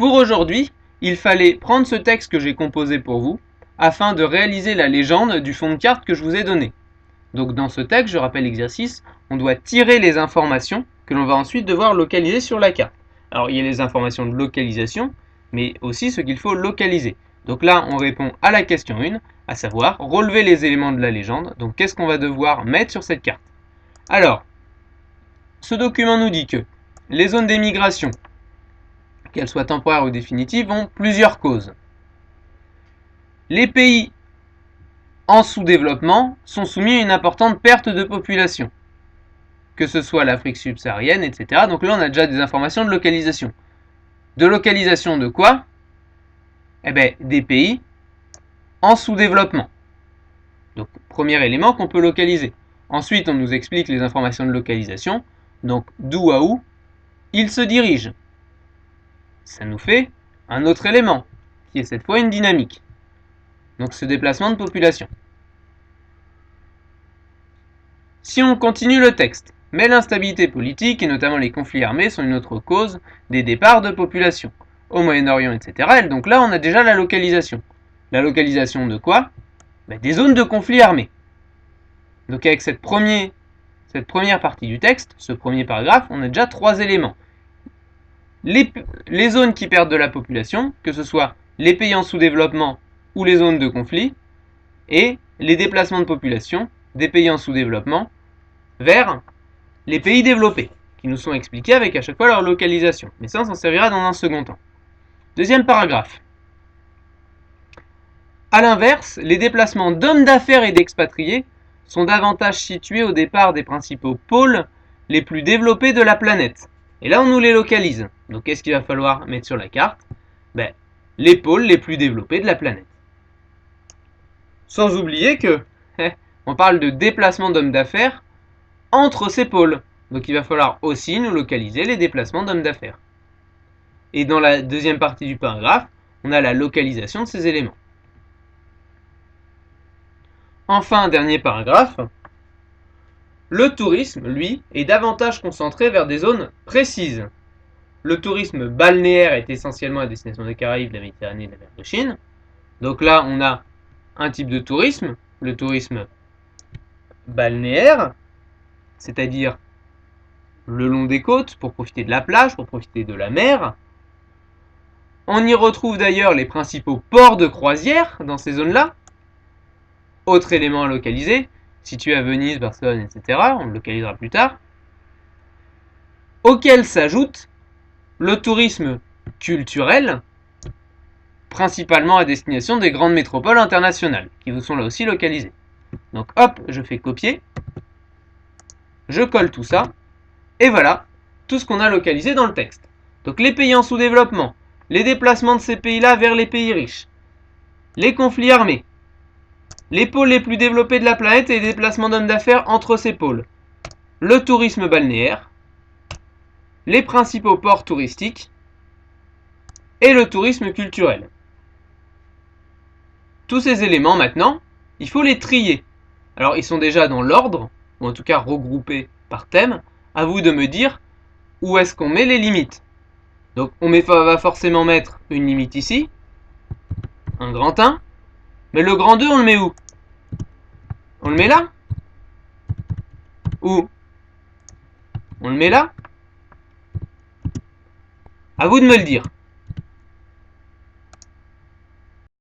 pour aujourd'hui, il fallait prendre ce texte que j'ai composé pour vous afin de réaliser la légende du fond de carte que je vous ai donné. Donc dans ce texte, je rappelle l'exercice, on doit tirer les informations que l'on va ensuite devoir localiser sur la carte. Alors il y a les informations de localisation, mais aussi ce qu'il faut localiser. Donc là, on répond à la question 1, à savoir relever les éléments de la légende. Donc qu'est-ce qu'on va devoir mettre sur cette carte? Alors, ce document nous dit que les zones d'émigration, qu'elles soient temporaires ou définitives, ont plusieurs causes. Les pays en sous-développement sont soumis à une importante perte de population, que ce soit l'Afrique subsaharienne, etc. Donc là, on a déjà des informations de localisation. De localisation de quoi? Eh bien, des pays en sous-développement. Donc, premier élément qu'on peut localiser. Ensuite, on nous explique les informations de localisation. Donc, d'où à où il se dirige. Ça nous fait un autre élément, qui est cette fois une dynamique. Donc, ce déplacement de population. Si on continue le texte, mais l'instabilité politique et notamment les conflits armés sont une autre cause des départs de population au Moyen-Orient, etc. Et donc là, on a déjà la localisation. La localisation de quoi? Des zones de conflits armés. Donc avec cette première partie du texte, ce premier paragraphe, on a déjà 3 éléments. Les zones qui perdent de la population, que ce soit les pays en sous-développement ou les zones de conflit, et les déplacements de population des pays en sous-développement vers les pays développés, qui nous sont expliqués avec à chaque fois leur localisation. Mais ça, on s'en servira dans un second temps. Deuxième paragraphe. A l'inverse, les déplacements d'hommes d'affaires et d'expatriés sont davantage situés au départ des principaux pôles les plus développés de la planète. Et là, on nous les localise. Donc, qu'est-ce qu'il va falloir mettre sur la carte? Les pôles les plus développés de la planète. Sans oublier que on parle de déplacement d'hommes d'affaires entre ces pôles. Donc, il va falloir aussi nous localiser les déplacements d'hommes d'affaires. Et dans la deuxième partie du paragraphe, on a la localisation de ces éléments. Enfin, dernier paragraphe, le tourisme, lui, est davantage concentré vers des zones précises. Le tourisme balnéaire est essentiellement à destination des Caraïbes, de la Méditerranée et de la mer de Chine. Donc là, on a un type de tourisme, le tourisme balnéaire, c'est-à-dire le long des côtes, pour profiter de la plage, pour profiter de la mer. On y retrouve d'ailleurs les principaux ports de croisière dans ces zones-là. Autre élément à localiser, situé à Venise, Barcelone, etc., on le localisera plus tard, auquel s'ajoute le tourisme culturel, principalement à destination des grandes métropoles internationales, qui vous sont là aussi localisées. Donc hop, je fais copier, je colle tout ça, et voilà tout ce qu'on a localisé dans le texte. Donc les pays en sous-développement, les déplacements de ces pays-là vers les pays riches, les conflits armés, les pôles les plus développés de la planète et les déplacements d'hommes d'affaires entre ces pôles, le tourisme balnéaire, les principaux ports touristiques et le tourisme culturel. Tous ces éléments maintenant, il faut les trier. Alors ils sont déjà dans l'ordre, ou en tout cas regroupés par thème, à vous de me dire où est-ce qu'on met les limites. Donc on va forcément mettre une limite ici, un grand 1, mais le grand 2 on le met où? On le met là? Où? On le met là? À vous de me le dire.